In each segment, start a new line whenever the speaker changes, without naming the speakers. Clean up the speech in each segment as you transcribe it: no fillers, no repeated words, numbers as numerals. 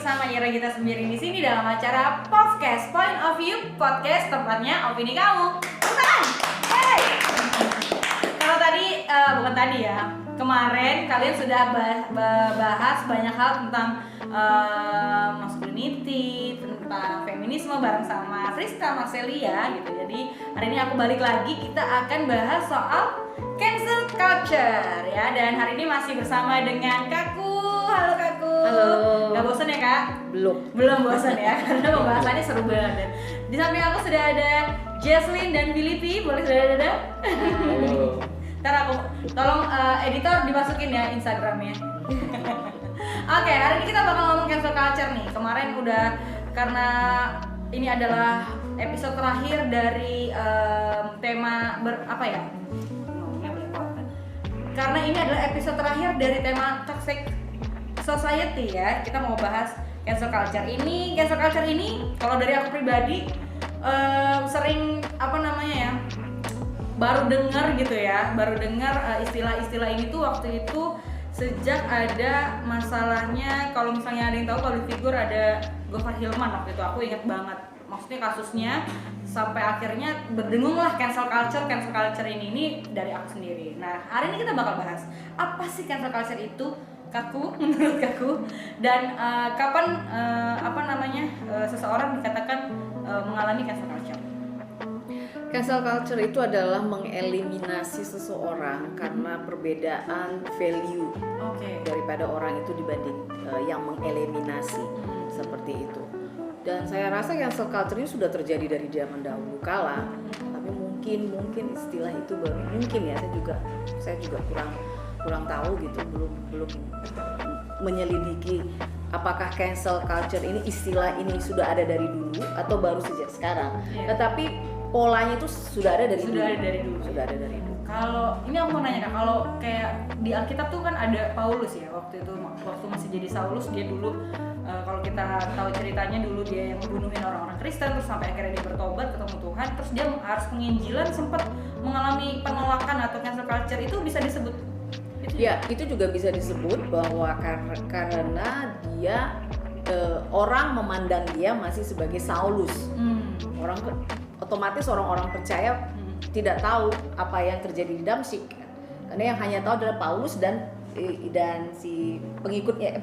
bersama Ira Gita Sembiring di sini dalam acara podcast Point of View Podcast, tempatnya opini kamu. Bukan? Hey. Kalau tadi bukan tadi ya. Kemarin kalian sudah bahas banyak hal tentang masculinity, tentang feminisme bareng sama Friska Marcelia gitu. Jadi hari ini aku balik lagi, kita akan bahas soal cancel culture ya. Dan hari ini masih bersama dengan Kakku. Halo Kakku.
Halo.
Gak bosan ya Kak?
Belum
bosan ya, karena pembahasannya seru banget. Di samping aku sudah ada Jesslyn dan Filipi, boleh sudah ada?
Halo.
Ntar aku tolong editor dimasukin ya Instagramnya. Oke, hari ini kita bakal ngomong cancel culture nih. Kemarin udah, karena ini adalah episode terakhir dari tema karena ini adalah episode terakhir dari tema toxic society ya. Kita mau bahas cancel culture ini. Cancel culture ini kalau dari aku pribadi sering baru dengar gitu ya, istilah-istilah ini tuh waktu itu sejak ada masalahnya. Kalau misalnya ada yang tahu public figure, ada Gofar Hilman waktu itu, aku ingat banget. Maksudnya kasusnya sampai akhirnya berdengunglah cancel culture ini dari aku sendiri. Nah, hari ini kita bakal bahas apa sih cancel culture itu, Kakku, menurut Kakku, dan kapan seseorang dikatakan mengalami cancel culture.
Cancel culture itu adalah mengeliminasi seseorang karena perbedaan value daripada orang itu dibanding yang mengeliminasi seperti itu. Dan saya rasa cancel culture ini sudah terjadi dari zaman dahulu kala, tapi mungkin istilah itu baru mungkin ya. Saya juga kurang tahu gitu, belum menyelidiki apakah cancel culture ini, istilah ini sudah ada dari dulu atau baru sejak sekarang. Tetapi polanya itu sudah ada dari dulu. Kalau ini aku mau nanya Kak, kalau kayak di Alkitab tuh kan ada Paulus ya, waktu masih jadi Saulus, dia dulu kalau kita tahu ceritanya, dulu dia yang membunuhin orang-orang Kristen, terus sampai akhirnya dia bertobat ketemu Tuhan, terus dia harus penginjilan, sempat mengalami penolakan atau cancel culture. Itu bisa disebut itu juga bisa disebut bahwa karena dia orang memandang dia masih sebagai Saulus. Otomatis orang-orang percaya tidak tahu apa yang terjadi di Damsyik, karena yang hanya tahu adalah Paulus dan si pengikutnya,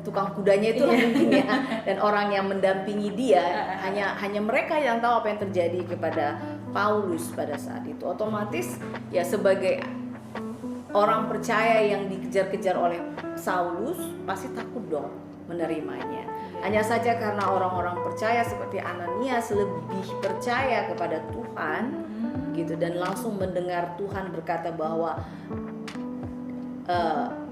tukang kudanya itu mungkin ya, dan orang yang mendampingi dia, hanya mereka yang tahu apa yang terjadi kepada Paulus pada saat itu. Otomatis ya sebagai orang percaya yang dikejar-kejar oleh Saulus pasti takut dong menerimanya. Hanya saja karena orang-orang percaya seperti Ananias lebih percaya kepada Tuhan gitu, dan langsung mendengar Tuhan berkata bahwa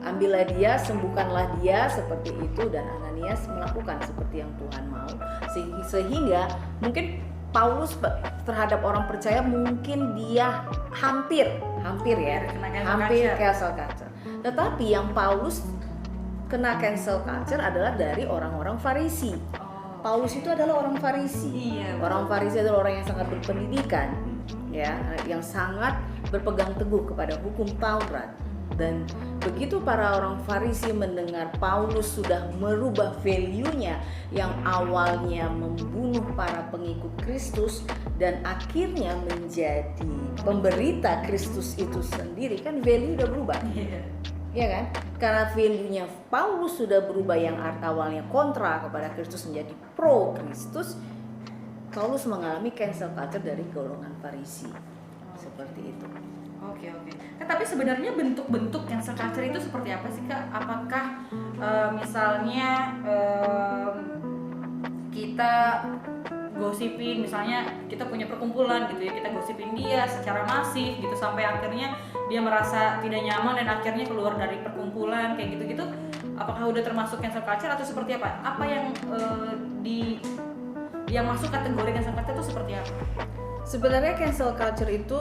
ambillah dia, sembuhkanlah dia, seperti itu, dan Ananias melakukan seperti yang Tuhan mau, sehingga mungkin Paulus terhadap orang percaya mungkin dia hampir cancel culture. Tetapi yang Paulus kena cancel culture adalah dari orang-orang Farisi. Paulus itu adalah orang Farisi. Orang Farisi adalah orang yang sangat berpendidikan, ya, yang sangat berpegang teguh kepada hukum Taurat. Dan begitu para orang Farisi mendengar Paulus sudah merubah value-nya yang awalnya membunuh para pengikut Kristus dan akhirnya menjadi pemberita Kristus itu sendiri, kan value udah berubah. Ya kan? Karena value-nya Paulus sudah berubah, yang awalnya kontra kepada Kristus menjadi pro Kristus. Paulus mengalami cancel culture dari golongan Farisi. Seperti itu.
Oke. Tapi sebenarnya bentuk-bentuk cancel culture itu seperti apa sih Kak? Apakah misalnya kita gosipin, misalnya kita punya perkumpulan gitu ya, kita gosipin dia secara masif gitu sampai akhirnya dia merasa tidak nyaman dan akhirnya keluar dari perkumpulan kayak gitu-gitu, apakah udah termasuk cancel culture atau seperti apa? Apa yang yang masuk kategori cancel culture itu seperti apa?
Sebenarnya cancel culture itu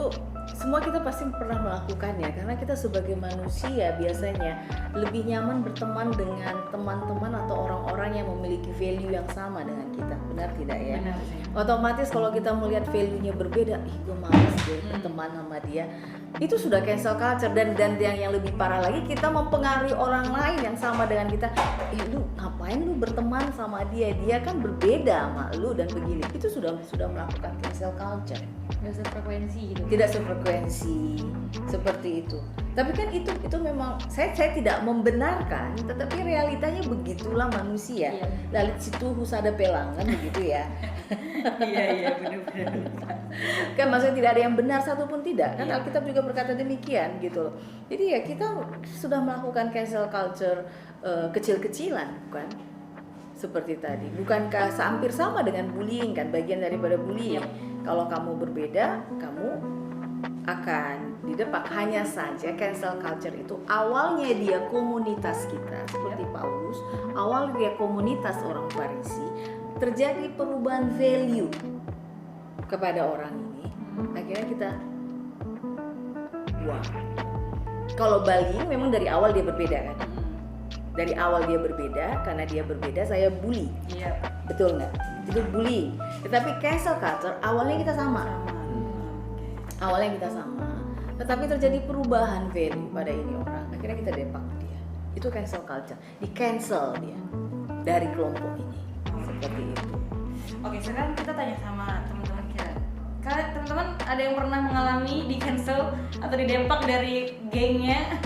semua kita pasti pernah melakukannya, karena kita sebagai manusia biasanya lebih nyaman berteman dengan teman-teman atau orang-orang yang memiliki value yang sama dengan kita, benar tidak ya?
Benar sih.
Otomatis kalau kita melihat value-nya berbeda, gue malas deh berteman sama dia. Itu sudah cancel culture, dan yang lebih parah lagi, kita mempengaruhi orang lain yang sama dengan kita. Lu ngapain lu berteman sama dia? Dia kan berbeda sama lu dan begini. Itu sudah melakukan cancel culture.
Nggak sefrekuensi gitu.
Tidak sefrekuensi seperti itu. Tapi kan itu memang saya tidak membenarkan, tetapi realitanya begitulah manusia.
Iya.
Lalit situ husada pelangan begitu ya.
Iya benar-benar.
Kan maksudnya tidak ada yang benar satupun, tidak kan?
Iya.
Alkitab juga berkata demikian gitu loh. Jadi ya kita sudah melakukan cancel culture kecil-kecilan, bukan seperti tadi. Bukankah hampir sama dengan bullying, kan bagian daripada bullying. Kalau kamu berbeda, kamu akan didepak. Hanya saja cancel culture itu awalnya dia komunitas kita seperti Paulus, awal dia komunitas orang Farisi, terjadi perubahan value kepada orang ini, akhirnya kita buang. Kalau bullying memang dari awal dia berbeda kan, dari awal dia berbeda, karena dia berbeda saya bully.
Iya.
Betul nggak? Itu bullying. Tetapi cancel culture awalnya kita sama. Awalnya kita sama. Tetapi terjadi perubahan value pada ini orang. Akhirnya kita depak dia. Itu cancel culture. Di cancel dia dari kelompok ini. Seperti itu.
Oke, sekarang kita tanya sama teman-teman kita. Kalian teman-teman ada yang pernah mengalami di cancel atau didempak dari gengnya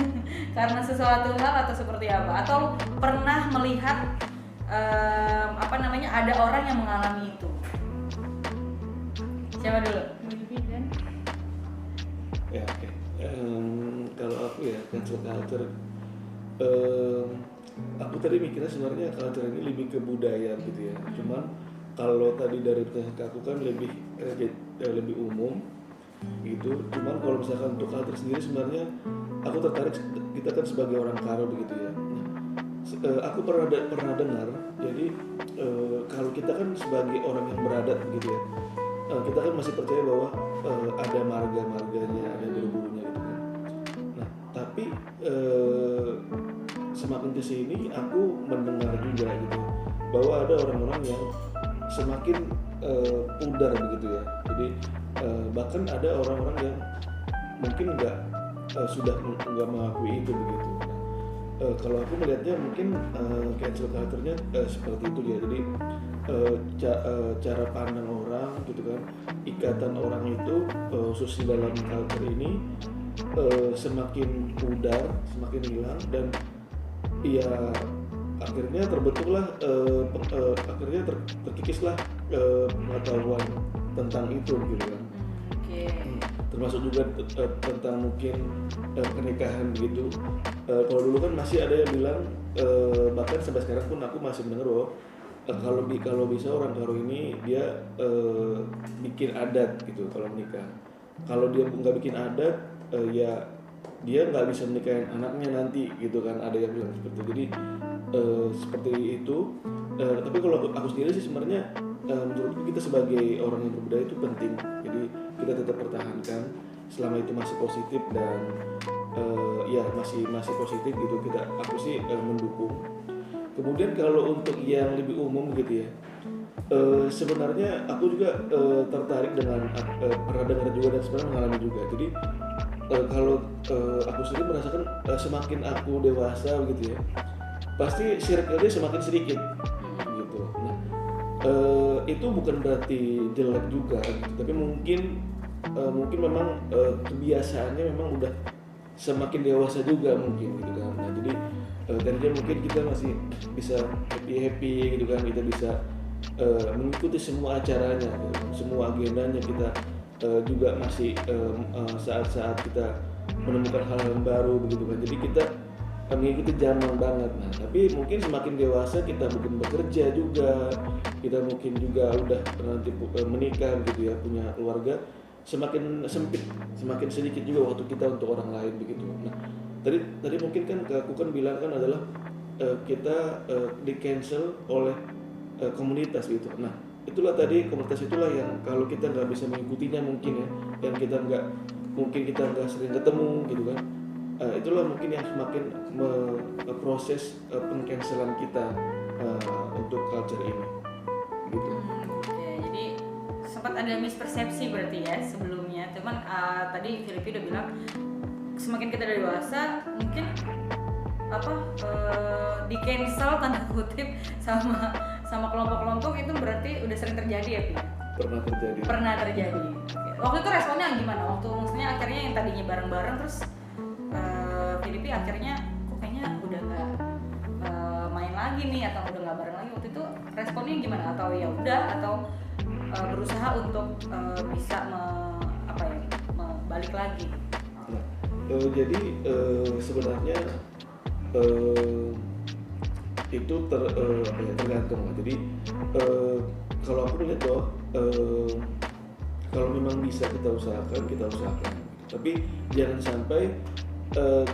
karena sesuatu hal atau seperti apa? Atau pernah melihat ada orang yang mengalami itu? Siapa dulu?
Ya, oke. Kalau aku ya cancel culture, aku tadi mikirnya sebenarnya culture ini lebih ke budaya gitu ya. Cuman kalau tadi dari pertanyaan aku kan lebih umum gitu. Cuman kalau misalkan untuk culture sendiri sebenarnya aku tertarik, kita kan sebagai orang Karo begitu ya. Aku pernah dengar, jadi kalau kita kan sebagai orang yang beradat begitu ya, kita kan masih percaya bahwa ada marga-marganya, ada guru-gurunya gitu kan. Nah, tapi semakin kesini aku mendengar juga gitu bahwa ada orang-orang yang semakin pudar begitu ya. Jadi bahkan ada orang-orang yang mungkin sudah nggak mengakui itu begitu. Kalau aku melihatnya mungkin cancel culture-nya seperti itu ya. Jadi cara pandang orang gitu kan, ikatan orang itu khusus di dalam culture ini semakin pudar, semakin hilang, dan ya akhirnya terbentuklah akhirnya terkikislah pengetahuan tentang itu gitu kan. Termasuk juga tentang mungkin pernikahan begitu. Kalau dulu kan masih ada yang bilang, bahkan sampai sekarang pun aku masih mendengar bahwa kalau bisa orang Karo ini dia bikin adat gitu kalau menikah. Kalau dia nggak bikin adat, ya dia nggak bisa menikahin anaknya nanti gitu kan, ada yang bilang seperti itu. Jadi seperti itu. Tapi kalau aku sendiri sih sebenarnya menurutku kita sebagai orang yang berbudaya itu penting. Jadi kita tetap pertahankan selama itu masih positif dan ya masih positif gitu, aku sih mendukung. Kemudian kalau untuk yang lebih umum gitu ya, sebenarnya aku juga tertarik dengan pernah dengar juga dan sebenarnya mengalami juga. Jadi kalau aku sendiri merasakan semakin aku dewasa gitu ya, pasti circle-nya semakin sedikit gitu. Nah, itu bukan berarti jelek juga gitu, tapi mungkin memang kebiasaannya memang udah semakin dewasa juga mungkin gitu kan. Nah, jadi tadinya mungkin kita masih bisa happy gitu kan, kita bisa mengikuti semua acaranya gitu, semua agendanya kita juga masih saat-saat kita menemukan hal yang baru begitu kan. Jadi kita mengikuti zaman banget. Nah, tapi mungkin semakin dewasa kita mungkin bekerja juga, kita mungkin juga udah nanti menikah gitu ya, punya keluarga, semakin sempit, semakin sedikit juga waktu kita untuk orang lain begitu. Nah, tadi mungkin kan aku kan bilang kan adalah kita di cancel oleh komunitas gitu. Nah, itulah tadi komunitas itulah yang kalau kita nggak bisa mengikutinya mungkin ya, yang kita nggak mungkin kita nggak sering ketemu gitu kan. Itulah mungkin yang semakin proses pengcancelan kita untuk culture ini gitu.
Oke, jadi sempat ada mispersepsi berarti ya sebelumnya. Cuman tadi Filipi udah bilang semakin kita dewasa mungkin di cancel tanda kutip sama kelompok-kelompok itu berarti udah sering terjadi ya, Pi?
Pernah terjadi.
Oke. Waktu itu responnya gimana? Waktu maksudnya akhirnya yang tadinya bareng-bareng terus Filipi akhirnya kok kayaknya udah nggak main lagi nih atau udah nggak bareng lagi, waktu itu responnya gimana? Atau ya udah atau berusaha untuk bisa balik lagi?
Jadi sebenarnya itu tergantung lah. Jadi kalau aku melihat bahwa kalau memang bisa kita usahakan. Tapi jangan sampai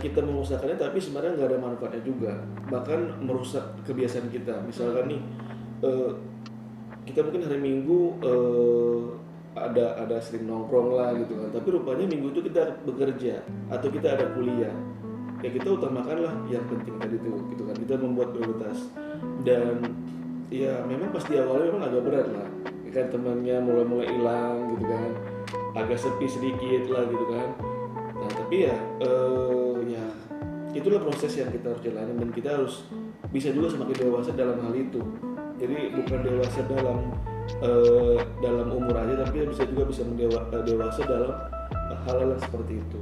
kita mengusahakannya tapi sebenarnya nggak ada manfaatnya juga, bahkan merusak kebiasaan kita. Misalkan nih kita mungkin hari Minggu ada sering nongkrong lah gitu kan, tapi rupanya Minggu itu kita bekerja atau kita ada kuliah, ya kita utamakanlah yang penting tadi tuh gitu kan, kita membuat prioritas. Dan ya memang pasti awalnya memang agak berat lah ya kan, temannya mulai hilang gitu kan, agak sepi sedikit lah gitu kan. Nah tapi ya itulah proses yang kita harus jalani, dan kita harus bisa juga semakin dewasa dalam hal itu. Jadi bukan dewasa dalam umur aja, tapi bisa dewasa dalam hal-hal yang seperti itu.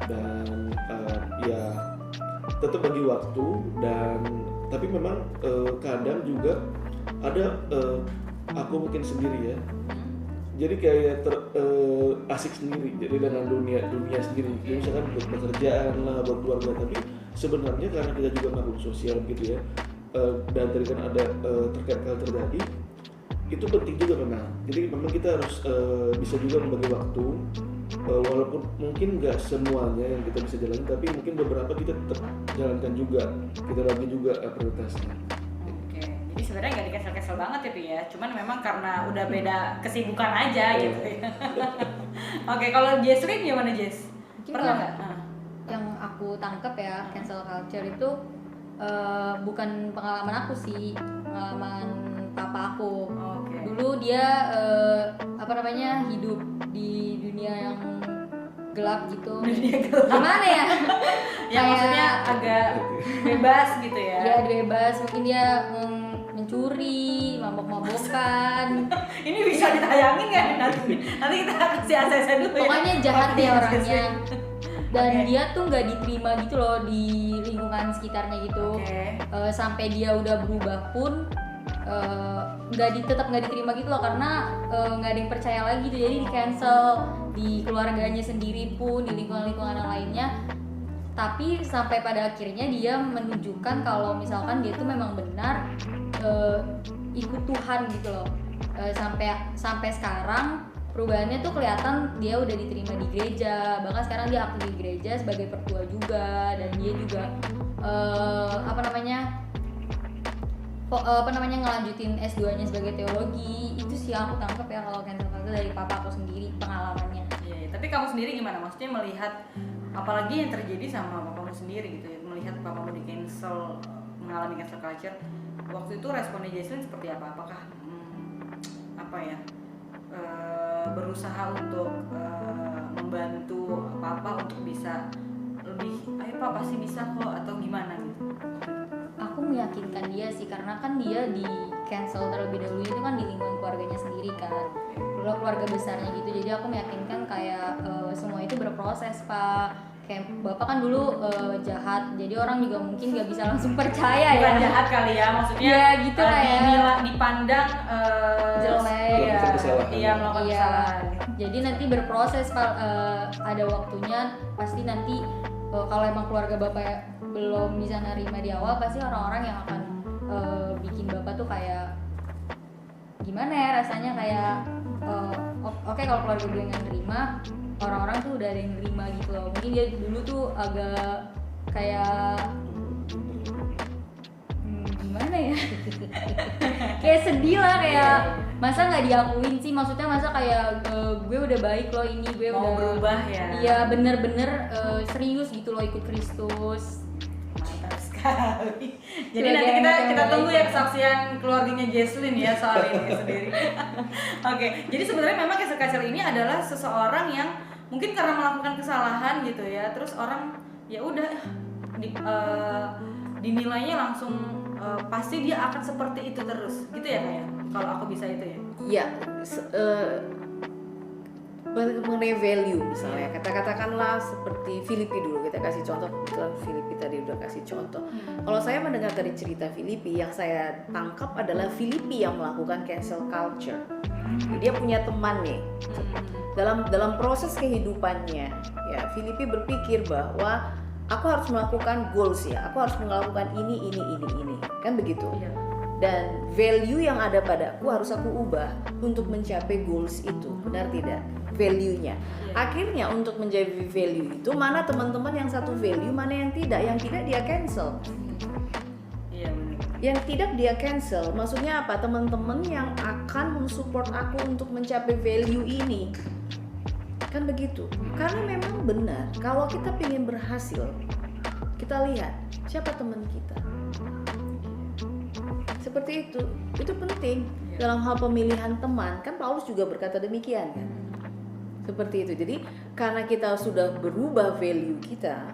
Dan ya tetap bagi waktu, dan tapi memang kadang juga ada aku mungkin sendiri ya, jadi kayak asik sendiri, jadi dengan dunia sendiri. Jadi misalkan buat pekerjaan lah, buat keluarga, tapi sebenarnya karena kita juga makhluk sosial gitu ya, dan tadi kan ada terkait culture tadi, itu penting juga memang. Jadi memang kita harus bisa juga membagi waktu, walaupun mungkin nggak semuanya yang kita bisa jalani, tapi mungkin beberapa kita tetap jalankan juga, kita bagi juga prioritasnya.
Jadi sebenarnya nggak di-cancel banget ya, Pi ya. Cuman memang karena udah beda kesibukan aja gitu ya. Oke, kalau Jesslyn gimana, Jess?
Mungkin
Pernah nggak?
Yang aku tangkap ya, cancel culture itu bukan pengalaman aku sih, pengalaman papa aku. Dulu dia hidup di dunia yang gelap gitu. Gimana ya?
Ya maksudnya agak bebas gitu ya.
Iya, bebas. Mungkin dia mencuri, mabok-mabokan.
Ini bisa ditayangin nggak nanti? Nanti kita kasih ACC dulu ya.
Pokoknya jahat deh orangnya. Dan dia tuh nggak diterima gitu loh di lingkungan sekitarnya gitu. Sampai dia udah berubah pun tetap nggak diterima gitu loh, karena nggak ada yang percaya lagi gitu. Jadi di cancel di keluarganya sendiri pun, di lingkungan yang lainnya. Tapi sampai pada akhirnya dia menunjukkan kalau misalkan dia tuh memang benar ikut Tuhan gitu loh. Sampai sekarang perubahannya tuh kelihatan, dia udah diterima di gereja, bahkan sekarang dia aktif di gereja sebagai pertua juga, dan dia juga ngelanjutin S2-nya sebagai teologi. Itu sih yang aku tangkap ya kalau cancel culture dari papa aku sendiri, pengalamannya.
Iya, tapi kamu sendiri gimana? Maksudnya melihat apalagi yang terjadi sama papamu sendiri gitu ya, melihat papamu di cancel, mengalami cancel culture, waktu itu responnya Jesslyn seperti apa? Apakah berusaha untuk membantu papa untuk bisa lebih, ayo papa pasti bisa kok, atau gimana gitu?
Aku meyakinkan dia sih, karena kan dia di cancel terlebih dahulu itu kan di lingkungan keluarganya sendiri kan, keluarga besarnya gitu. Jadi aku meyakinkan kayak semua itu berproses, Pak. Kayak bapak kan dulu jahat, jadi orang juga mungkin nggak bisa langsung percaya.
Bukan
ya.
jahat kali ya, maksudnya
ya gitu lah ya,
dipandang
jelek,
melakukan kesalahan.
Jadi nanti berproses, Pak. Ada waktunya, pasti nanti kalau emang keluarga bapak belum bisa nerima di awal, pasti orang-orang yang akan bikin bapak tuh kayak gimana ya rasanya, kayak oke, kalau keluarga gue nggak nerima, orang-orang tuh udah ada yang nerima gitu loh. Mungkin dia dulu tuh agak kayak gimana ya kayak sedih lah, kayak masa nggak diakuin sih, maksudnya masa kayak gue udah baik loh, ini gue
mau
udah
berubah ya.
Iya bener-bener serius gitu loh ikut Kristus.
Mantap sekali. Jadi
Sebagai
nanti
anak yang
kita tunggu
baik.
ya kesaksian keluarganya Jesslyn ya soal ini sendiri. Oke, jadi sebenarnya memang cancel culture ini adalah seseorang yang mungkin karena melakukan kesalahan gitu ya, terus orang ya udah dinilainya langsung pasti dia akan seperti itu terus gitu ya kayak kalau aku bisa itu ya.
Ya, mengenai value misalnya, katakanlah seperti Filipi dulu, kita kasih contoh, kebetulan Filipi tadi udah kasih contoh. Kalau saya mendengar dari cerita Filipi, yang saya tangkap adalah Filipi yang melakukan cancel culture. Dia punya teman nih, dalam proses kehidupannya, ya Filipi berpikir bahwa aku harus melakukan goals ya, aku harus melakukan ini, kan begitu. Dan value yang ada padaku harus aku ubah untuk mencapai goals itu, benar tidak? Value-nya. Akhirnya untuk menjadi value itu, mana teman-teman yang satu value, mana yang tidak dia cancel.
Iya benar.
Yang tidak dia cancel, maksudnya apa? Teman-teman yang akan mensupport aku untuk mencapai value ini, kan begitu. Karena memang benar, kalau kita ingin berhasil, kita lihat siapa teman kita. Seperti itu penting dalam hal pemilihan teman. Kan Paulus juga berkata demikian kan. Seperti itu. Jadi karena kita sudah berubah value kita,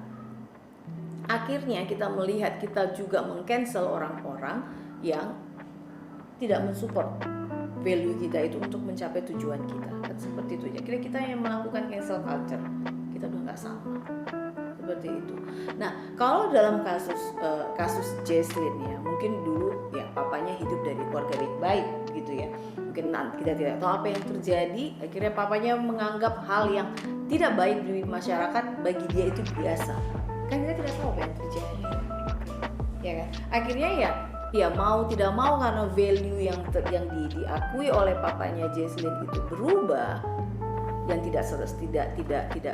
akhirnya kita melihat kita juga meng-cancel orang-orang yang tidak mensupport value kita itu untuk mencapai tujuan kita. Kan seperti itu. Akhirnya kita yang melakukan cancel culture, kita udah nggak sama. Seperti itu. Nah, kalau dalam kasus Jesslyn ya, mungkin dulu ya papanya hidup dari keluarga baik gitu ya. Mungkin nanti kita tidak tahu apa yang terjadi, akhirnya papanya menganggap hal yang tidak baik di masyarakat bagi dia itu biasa. Kan kita tidak tahu apa yang terjadi. Ya kan? Akhirnya ya mau tidak mau karena value yang diakui oleh papanya Jesslyn itu berubah, yang tidak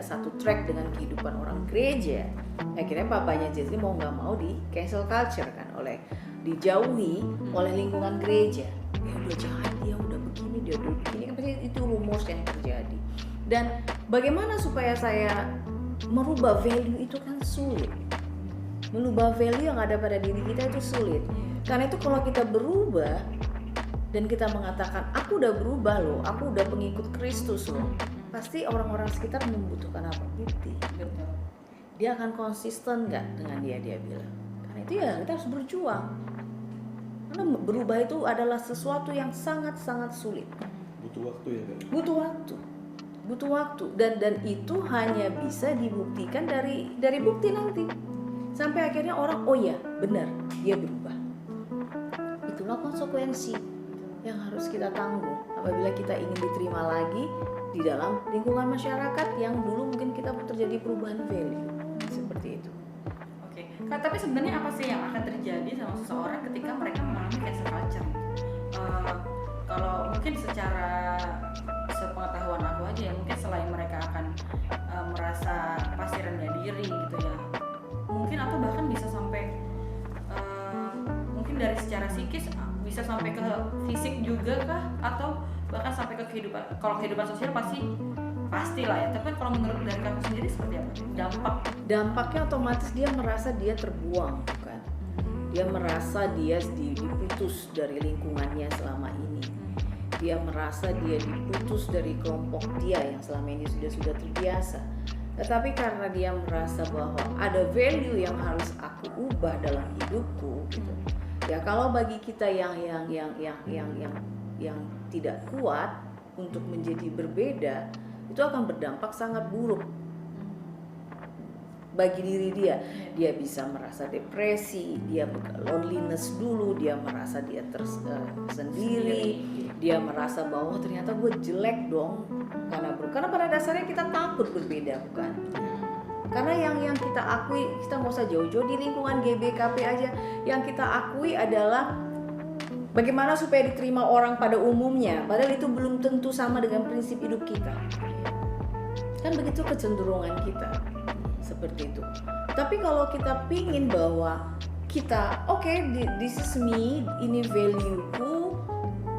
satu track dengan kehidupan orang gereja. Akhirnya papanya Jesslyn mau nggak mau di cancel culture kan, dijauhi oleh lingkungan gereja. Dia udah jahat, dia udah begini, dia udah begini, kan pasti itu rumus yang terjadi. Dan bagaimana supaya saya merubah value itu kan sulit. Merubah value yang ada pada diri kita itu sulit. Karena itu kalau kita berubah dan kita mengatakan aku udah berubah loh, aku udah pengikut Kristus loh, pasti orang-orang sekitar membutuhkan apa? Bukti. Dia akan konsisten nggak dengan dia bilang. Karena itu ya kita harus berjuang. Karena berubah itu adalah sesuatu yang sangat-sangat sulit.
Butuh waktu ya kan? Butuh waktu. Dan itu hanya bisa dibuktikan dari bukti nanti. Sampai akhirnya orang, oh ya benar, dia berubah. Itulah konsekuensi yang harus kita tanggung apabila kita ingin diterima lagi di dalam lingkungan masyarakat yang dulu mungkin kita terjadi perubahan value seperti itu.
Oke, tapi sebenarnya apa sih yang akan terjadi sama seseorang ketika mereka mengalami cancel culture? Kalau mungkin secara sepengetahuan aku aja ya, mungkin selain mereka akan merasa pasti rendah diri gitu ya, mungkin atau bahkan bisa sampai mungkin dari secara psikis bisa sampai ke fisik juga kah, atau bahkan sampai ke kehidupan. Kalau kehidupan sosial pasti lah ya, tapi kalau menurut dari kamu sendiri seperti apa
dampaknya? Otomatis dia merasa dia terbuang, bukan? Dia merasa dia diputus dari lingkungannya selama ini. Dia merasa dia diputus dari kelompok dia yang selama ini sudah terbiasa. Tetapi karena dia merasa bahwa ada value yang harus aku ubah dalam hidupku gitu. Ya kalau bagi kita yang tidak kuat untuk menjadi berbeda, itu akan berdampak sangat buruk bagi diri dia. Dia bisa merasa depresi, dia loneliness dulu, dia merasa dia sendiri, dia merasa bahwa ternyata gue jelek dong karena pada dasarnya kita takut berbeda, bukan? Karena yang kita akui, kita nggak usah jauh-jauh di lingkungan GBKP aja, yang kita akui adalah bagaimana supaya diterima orang pada umumnya, padahal itu belum tentu sama dengan prinsip hidup kita. Kan begitu kecenderungan kita, seperti itu. Tapi kalau kita pingin bahwa kita, okay, this is me, ini value-ku,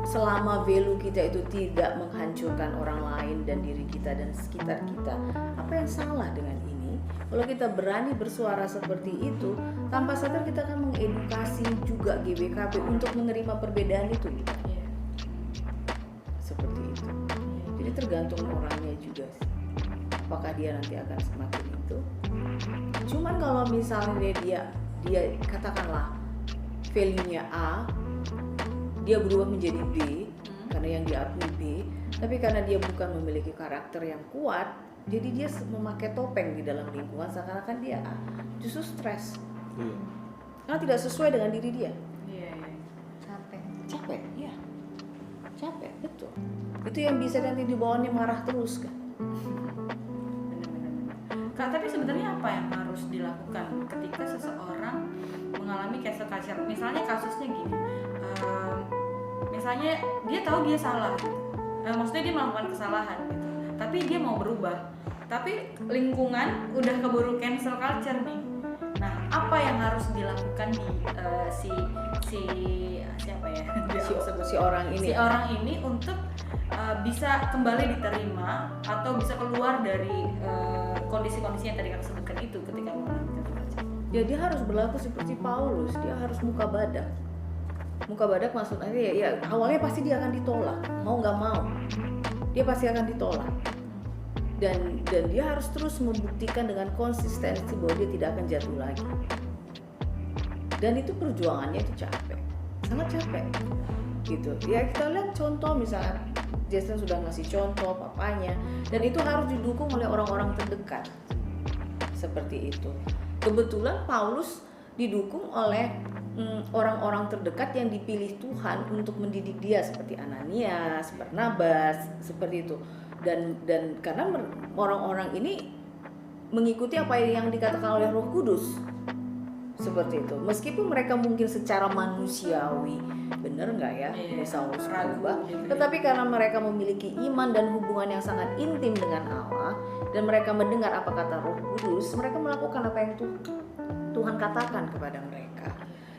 selama value kita itu tidak menghancurkan orang lain dan diri kita dan sekitar kita, apa yang salah dengan ini? Kalau kita berani bersuara seperti itu, tanpa sadar kita akan mengedukasi juga GBKP untuk menerima perbedaan itu. Seperti itu. Jadi tergantung orangnya juga sih. Apakah dia nanti akan semakin itu? Cuman kalau misalnya dia katakanlah value-nya A, dia berubah menjadi B karena yang diakui B, tapi karena dia bukan memiliki karakter yang kuat, jadi dia memakai topeng di dalam lingkungan seakan-akan dia A, justru stres karena tidak sesuai dengan diri dia. Capek, ya, capek, betul. Itu yang bisa nanti dibawaannya marah terus kan.
Kak, tapi sebenarnya apa yang harus dilakukan ketika seseorang mengalami cancel culture? Misalnya kasusnya gini, misalnya dia tahu dia salah, maksudnya dia melakukan kesalahan gitu, tapi dia mau berubah, tapi lingkungan udah keburu cancel culture nih. Nah, apa yang harus dilakukan di siapa ya?
Si orang ini
untuk bisa kembali diterima atau bisa keluar dari kondisi-kondisi yang tadi kami sebutkan itu ketika mengalami cancel culture.
Ya, dia harus berlaku seperti Paulus, dia harus muka badak. Muka badak maksudnya ya awalnya pasti dia akan ditolak, mau nggak mau dia pasti akan ditolak, dan dia harus terus membuktikan dengan konsistensi bahwa dia tidak akan jatuh lagi. Dan itu perjuangannya itu capek, sangat capek gitu ya. Kita lihat contoh misalnya Jason sudah ngasih contoh papanya, dan itu harus didukung oleh orang-orang terdekat seperti itu. Kebetulan Paulus didukung oleh orang-orang terdekat yang dipilih Tuhan untuk mendidik dia, seperti Ananias, Barnabas, seperti itu. Dan karena orang-orang ini mengikuti apa yang dikatakan oleh Roh Kudus, seperti itu. Meskipun mereka mungkin secara manusiawi benar nggak ya, Saulus berubah, tetapi karena mereka memiliki iman dan hubungan yang sangat intim dengan Allah, dan mereka mendengar apa kata Roh Kudus, mereka melakukan apa yang Tuhan katakan kepada mereka.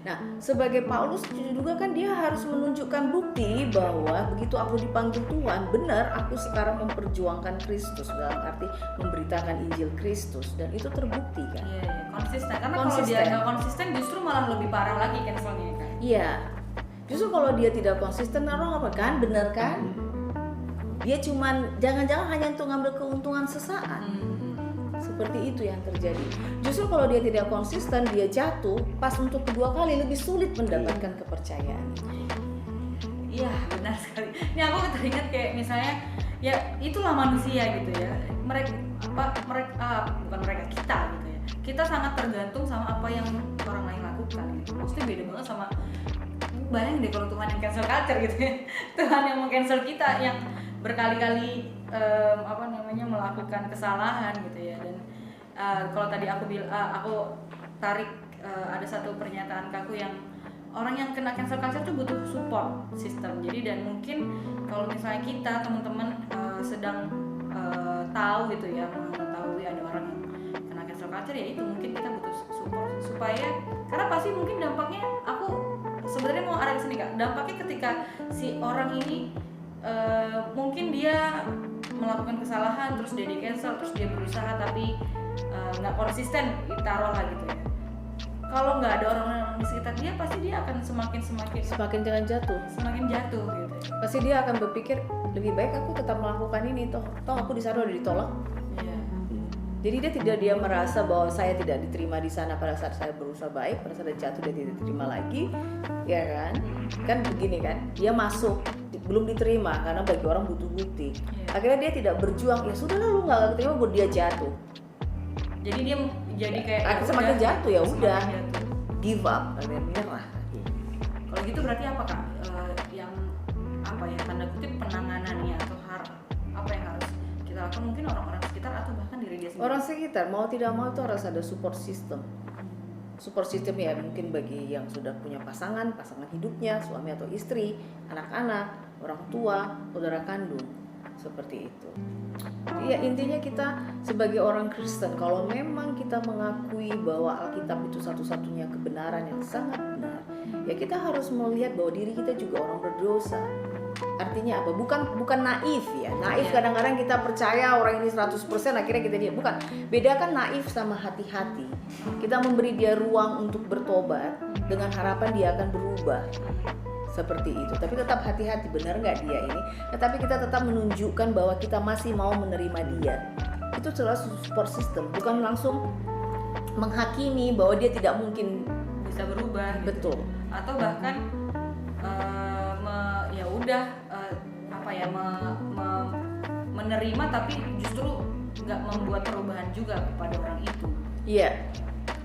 Nah, sebagai Paulus juga kan dia harus menunjukkan bukti bahwa begitu aku dipanggil Tuhan, benar aku sekarang memperjuangkan Kristus, dalam arti memberitakan Injil Kristus, dan itu terbukti kan.
Iya, konsisten. Karena kalau dia nggak konsisten justru malah lebih parah lagi cancelnya kan.
Iya, justru kalau dia tidak konsisten, orang apa kan, benar kan? Dia cuman jangan-jangan hanya untuk ngambil keuntungan sesaat. Seperti itu yang terjadi. Justru kalau dia tidak konsisten, dia jatuh pas untuk kedua kali lebih sulit mendapatkan kepercayaan.
Iya, benar sekali. Ini aku teringat kayak misalnya ya itulah manusia gitu ya. Kita gitu ya. Kita sangat tergantung sama apa yang orang lain lakukan gitu. Maksudnya beda banget sama, bayangin deh kalau Tuhan yang cancel culture gitu ya. Tuhan yang meng-cancel kita yang berkali-kali melakukan kesalahan gitu ya. Dan kalau tadi aku tarik ada satu pernyataan Kakku yang orang yang kena cancel culture tuh butuh support system. Jadi dan mungkin kalau misalnya kita teman-teman sedang tahu gitu ya, mengetahui ada orang yang kena cancel culture, ya itu mungkin kita butuh support supaya, karena pasti mungkin dampaknya, aku sebenarnya mau arah ke sini Kak, dampaknya ketika si orang ini mungkin dia melakukan kesalahan terus dia di cancel, terus dia berusaha tapi nggak konsisten, taruh lah gitu ya. Kalau nggak ada orang-orang di sekitar dia, pasti dia akan semakin
jangan jatuh.
Semakin jatuh gitu.
Pasti dia akan berpikir lebih baik aku tetap melakukan ini, toh aku di sana udah ditolak.
Iya.
Jadi dia merasa bahwa saya tidak diterima di sana pada saat saya berusaha baik, pada saat dia jatuh dia tidak diterima lagi, ya kan? Kan begini kan? Dia masuk belum diterima karena bagi orang butuh bukti. Akhirnya dia tidak berjuang, ya sudah lah, lu nggak diterima buat dia jatuh.
Jadi dia jadi kayak
semakin jatuh ya udah, give up, menyerah.
Kalau gitu berarti apa Kak? Yang apa ya, tanda kutip penanganannya atau apa yang harus kita lakukan, mungkin orang-orang sekitar atau bahkan diri dia sendiri?
Orang sekitar mau tidak mau itu harus ada support system. Support system ya mungkin bagi yang sudah punya pasangan hidupnya, suami atau istri, anak-anak, orang tua, saudara kandung, seperti itu. Ya intinya kita sebagai orang Kristen, kalau memang kita mengakui bahwa Alkitab itu satu-satunya kebenaran yang sangat benar, ya kita harus melihat bahwa diri kita juga orang berdosa. Artinya apa? Bukan naif ya. Naif kadang-kadang kita percaya orang ini 100% akhirnya kita dia. Bukan. Bedakan naif sama hati-hati. Kita memberi dia ruang untuk bertobat dengan harapan dia akan berubah. Seperti itu. Tapi tetap hati-hati, benar nggak dia ini? Tetapi kita tetap menunjukkan bahwa kita masih mau menerima dia. Itu adalah support system. Bukan langsung menghakimi bahwa dia tidak mungkin
bisa berubah gitu.
Betul.
Atau bahkan ya udah menerima tapi justru nggak membuat perubahan juga kepada orang itu.
Iya,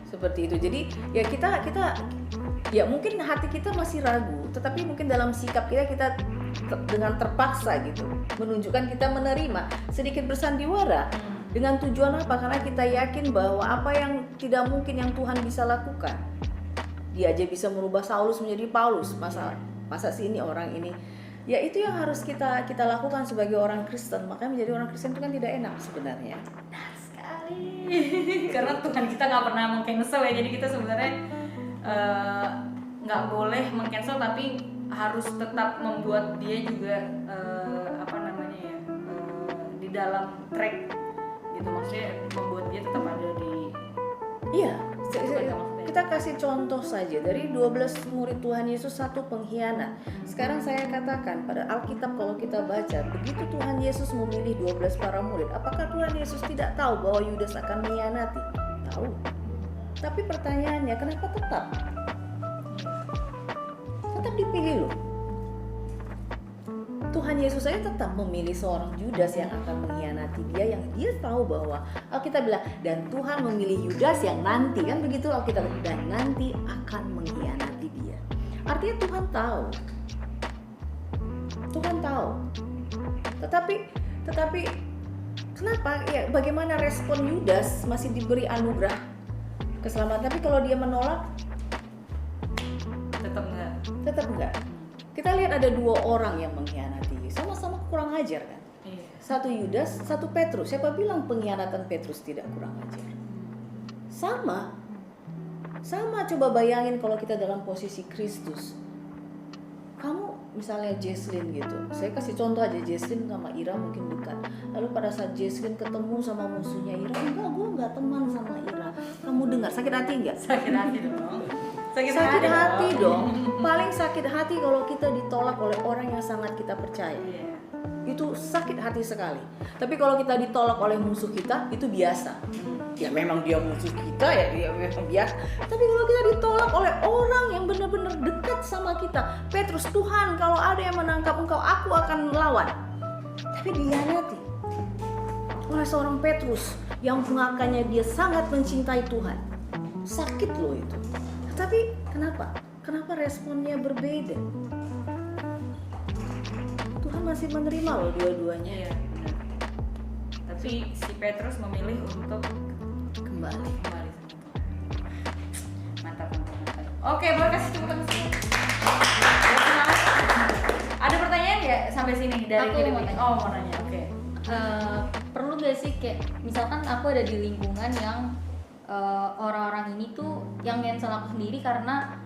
seperti itu. Jadi ya kita ya mungkin hati kita masih ragu, tetapi mungkin dalam sikap kita dengan terpaksa gitu menunjukkan kita menerima, sedikit bersandiwara. Dengan tujuan apa? Karena kita yakin bahwa apa yang tidak mungkin yang Tuhan bisa lakukan. Dia aja bisa merubah Saulus menjadi Paulus. Masa sih ini orang ini? Ya itu yang harus kita lakukan sebagai orang Kristen. Makanya menjadi orang Kristen itu kan tidak enak sebenarnya.
Benar sekali. Karena Tuhan kita nggak pernah meng-cancel ya. Jadi kita sebenarnya nggak boleh meng-cancel, tapi harus tetap membuat dia juga di dalam track gitu. Maksudnya membuat dia tetap ada di.
Iya. Kita kasih contoh saja dari 12 murid Tuhan Yesus, satu pengkhianat. Sekarang saya katakan pada Alkitab kalau kita baca, begitu Tuhan Yesus memilih 12 para murid, apakah Tuhan Yesus tidak tahu bahwa Yudas akan mengkhianati? Tahu. Tapi pertanyaannya, kenapa tetap dipilih loh? Tuhan Yesus saya tetap memilih seorang Yudas yang akan mengkhianati dia, yang dia tahu bahwa Alkitab bilang dan Tuhan memilih Yudas yang nanti, kan begitu Alkitab, dan nanti akan mengkhianati dia. Artinya Tuhan tahu. Tetapi kenapa ya, bagaimana respon Yudas? Masih diberi anugerah keselamatan, tapi kalau dia menolak tetap enggak. Kita lihat ada dua orang yang mengkhianati, sama-sama kurang ajar kan?
Iya.
Satu Yudas, satu Petrus. Siapa bilang pengkhianatan Petrus tidak kurang ajar? Sama. Coba bayangin kalau kita dalam posisi Kristus. Kamu misalnya Jesslyn gitu. Saya kasih contoh aja, Jesslyn sama Ira mungkin dekat. Lalu pada saat Jesslyn ketemu sama musuhnya Ira, enggak, gue nggak teman sama Ira. Kamu dengar sakit hati nggak?
Sakit hati dong.
Sakit hati dong. Paling sakit hati kalau kita ditolak oleh orang yang sangat kita percaya.
Yeah.
Itu sakit hati sekali. Tapi kalau kita ditolak oleh musuh kita, itu biasa. Ya memang dia musuh kita, ya dia memang biasa. Tapi kalau kita ditolak oleh orang yang benar-benar dekat sama kita, Petrus, Tuhan kalau ada yang menangkap engkau, aku akan melawan. Tapi dihianati oleh seorang Petrus yang mengakannya dia sangat mencintai Tuhan. Sakit loh itu. Tapi kenapa? Kenapa responnya berbeda? Tuhan masih menerima loh dua-duanya.
Iya, benar. Tapi si Petrus memilih untuk
Kembali.
Mantap. Oke, boleh kasih tepuk tangan semua. Ada pertanyaan nggak sampai sini dari
Aku
kirim?
mau nanya.
Oh, mau nanya. Oke.
Perlu gak sih kayak misalkan aku ada di lingkungan yang orang-orang ini tuh yang cancel aku sendiri karena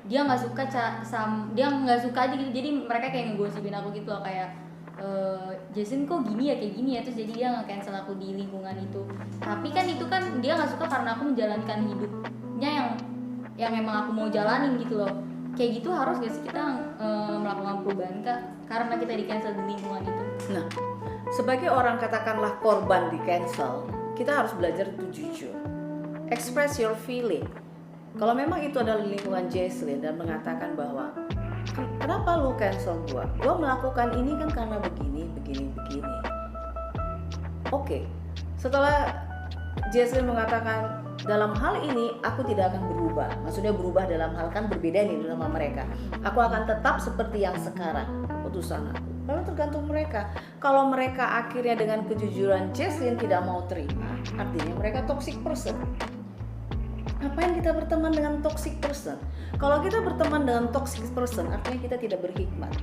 dia nggak suka dia nggak suka aja gitu, jadi mereka kayak ngegosipin aku gitu loh, kayak Jason kok gini ya, kayak gini ya, terus jadi dia nge-cancel aku di lingkungan itu. Tapi kan itu kan dia nggak suka karena aku menjalankan hidupnya yang emang aku mau jalanin gitu loh. Kayak gitu harus gak sih kita melakukan perubahan kak karena kita di-cancel di lingkungan itu?
Nah, sebagai orang katakanlah korban di-cancel, kita harus belajar itu jujur. Express your feeling. Kalau memang itu adalah lingkungan Jesslyn dan mengatakan bahwa kenapa lu cancel gua melakukan ini kan karena begini. Oke. Setelah Jesslyn mengatakan dalam hal ini aku tidak akan berubah, maksudnya berubah dalam hal kan berbeda nih sama mereka, aku akan tetap seperti yang sekarang, keputusan aku. Lalu tergantung mereka. Kalau mereka akhirnya dengan kejujuran Jesslyn tidak mau terima, artinya mereka toxic person. Ngapain kita berteman dengan toxic person? Kalau kita berteman dengan toxic person, artinya kita tidak berhikmat.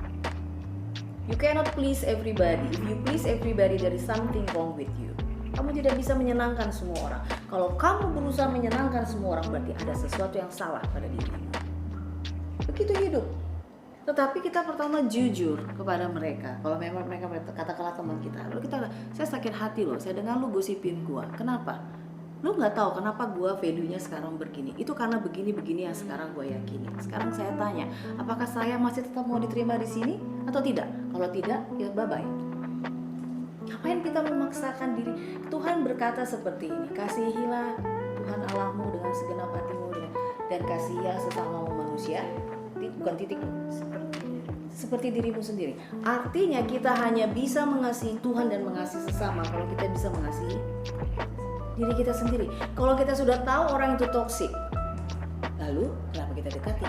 You cannot please everybody. If you please everybody, there is something wrong with you. Kamu tidak bisa menyenangkan semua orang. Kalau kamu berusaha menyenangkan semua orang, berarti ada sesuatu yang salah pada dirimu. Begitu hidup. Tetapi kita pertama jujur kepada mereka. Kalau memang mereka katakanlah teman kita, lalu kita, saya sakit hati loh, saya dengar lu gosipin gua. Kenapa? Lu nggak tahu kenapa gua value-nya sekarang begini. Itu karena begini-begini yang sekarang gua yakini. Sekarang saya tanya, apakah saya masih tetap mau diterima di sini atau tidak? Kalau tidak, ya bye-bye. Ngapain kita memaksakan diri? Tuhan berkata seperti ini, kasihilah Tuhan Allahmu dengan segenap hatimu dan kasihilah sesamamu manusia. Bukan titik, seperti dirimu sendiri. Artinya kita hanya bisa mengasihi Tuhan dan mengasihi sesama kalau kita bisa mengasihi diri kita sendiri. Kalau kita sudah tahu orang itu toksik, lalu kenapa kita dekati?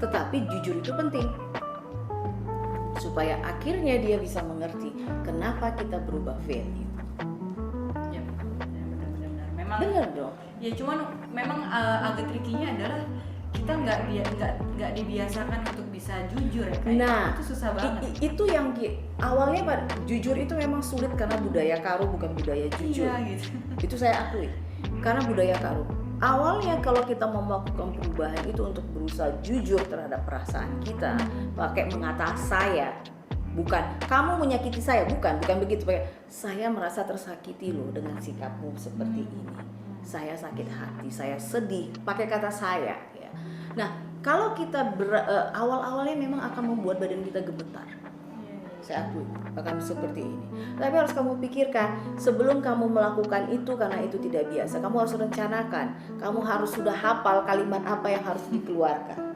Tetapi jujur itu penting, supaya akhirnya dia bisa mengerti kenapa kita berubah value.
Ya, benar-benar. Memang
Benar dong.
ya, cuman memang agak tricky-nya adalah kita nggak dibiasakan untuk bisa jujur ya, kayak
Nah,
itu susah banget.
Itu yang awalnya jujur itu memang sulit karena budaya karu bukan budaya jujur.
Iya gitu.
Itu saya akui. Karena budaya karu. Awalnya kalau kita mau melakukan perubahan itu untuk berusaha jujur terhadap perasaan kita, pakai mengata saya, bukan kamu menyakiti saya, bukan begitu. Saya merasa tersakiti loh dengan sikapmu seperti ini. Saya sakit hati, saya sedih, pakai kata saya. Ya. Nah, kalau kita awal-awalnya memang akan membuat badan kita gemetar. Saya akui akan seperti ini. Tapi harus kamu pikirkan sebelum kamu melakukan itu, karena itu tidak biasa. Kamu harus rencanakan. Kamu harus sudah hafal kalimat apa yang harus dikeluarkan.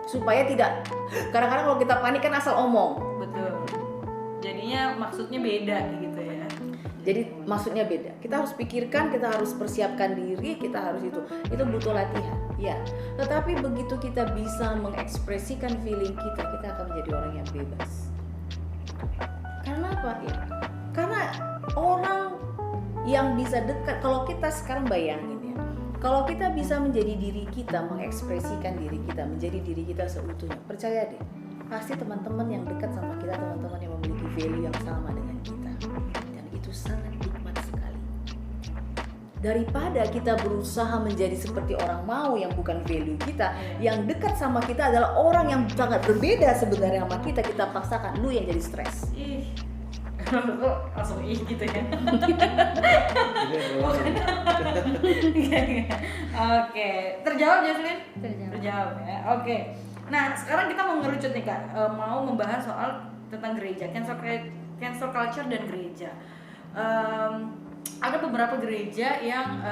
Supaya tidak, kadang-kadang kalau kita panik kan asal omong.
Betul. Jadinya maksudnya beda gitu ya.
Jadi maksudnya beda. Kita harus pikirkan, kita harus persiapkan diri, kita harus itu butuh latihan. Ya. Tetapi begitu kita bisa mengekspresikan feeling kita akan menjadi orang yang bebas. Karena apa ya? Karena orang yang bisa dekat, kalau kita sekarang bayangin ya, kalau kita bisa menjadi diri kita, mengekspresikan diri kita, menjadi diri kita seutuhnya, percaya deh, pasti teman-teman yang dekat sama kita, teman-teman yang memiliki value yang sama dengan kita, dan itu sangat nikmat sekali. Daripada kita berusaha menjadi seperti orang mau yang bukan value kita, yang dekat sama kita adalah orang yang sangat berbeda sebenarnya sama kita paksakan, lu yang jadi stres.
Ih, kok langsung ih gitu ya. Oke, terjawab Jaslyn? Terjawab ya. Oke. Nah, sekarang kita mau ngerucut nih Kak, mau membahas soal tentang gereja, cancel culture dan gereja. Ada beberapa gereja yang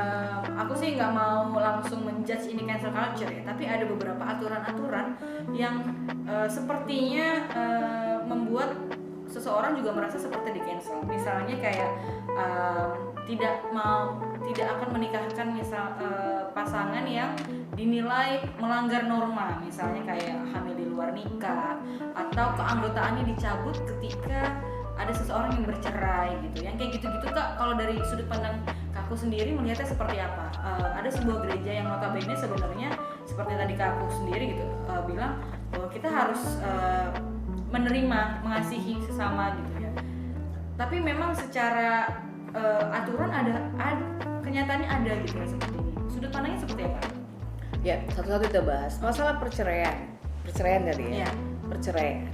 aku sih nggak mau langsung menjudge ini cancel culture ya, tapi ada beberapa aturan-aturan yang sepertinya membuat seseorang juga merasa seperti di cancel. Misalnya kayak tidak akan menikahkan pasangan yang dinilai melanggar norma, misalnya kayak hamil di luar nikah atau keanggotaannya dicabut ketika ada seseorang yang bercerai gitu. Yang kayak gitu-gitu Kak, kalau dari sudut pandang Kakku sendiri melihatnya seperti apa? Ada sebuah gereja yang notabene sebenarnya seperti tadi Kakku sendiri gitu bilang bahwa kita harus menerima, mengasihi sesama gitu ya. Tapi memang secara aturan ada kenyataannya ada gitu ya seperti ini. Sudut pandangnya seperti apa?
Ya, satu-satu kita bahas masalah perceraian tadi ya. Perceraian.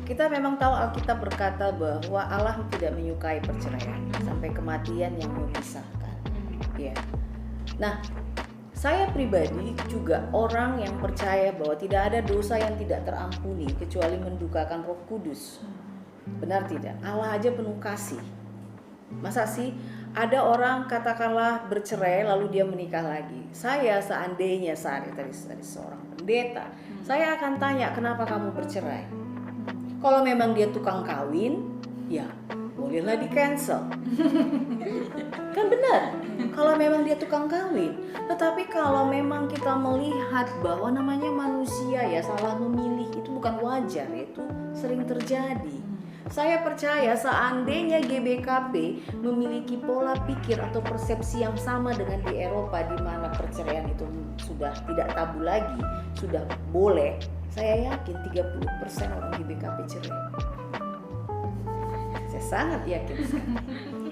Kita memang tahu Alkitab berkata bahwa Allah tidak menyukai perceraian sampai kematian yang memisahkan. Ya. Nah, saya pribadi juga orang yang percaya bahwa tidak ada dosa yang tidak terampuni kecuali mendukakan Roh Kudus. Benar tidak? Allah aja penuh kasih. Masa sih ada orang katakanlah bercerai lalu dia menikah lagi? Saya seandainya dari seorang pendeta, saya akan tanya kenapa kamu bercerai. Kalau memang dia tukang kawin, ya bolehlah di cancel. Kan benar. Kalau memang dia tukang kawin. Tetapi kalau memang kita melihat bahwa namanya manusia ya salah memilih, itu bukan wajar, itu sering terjadi. Saya percaya seandainya GBKP memiliki pola pikir atau persepsi yang sama dengan di Eropa, di mana perceraian itu sudah tidak tabu lagi, sudah boleh, saya yakin 30% orang GBKP cerai. Saya sangat yakin sekali.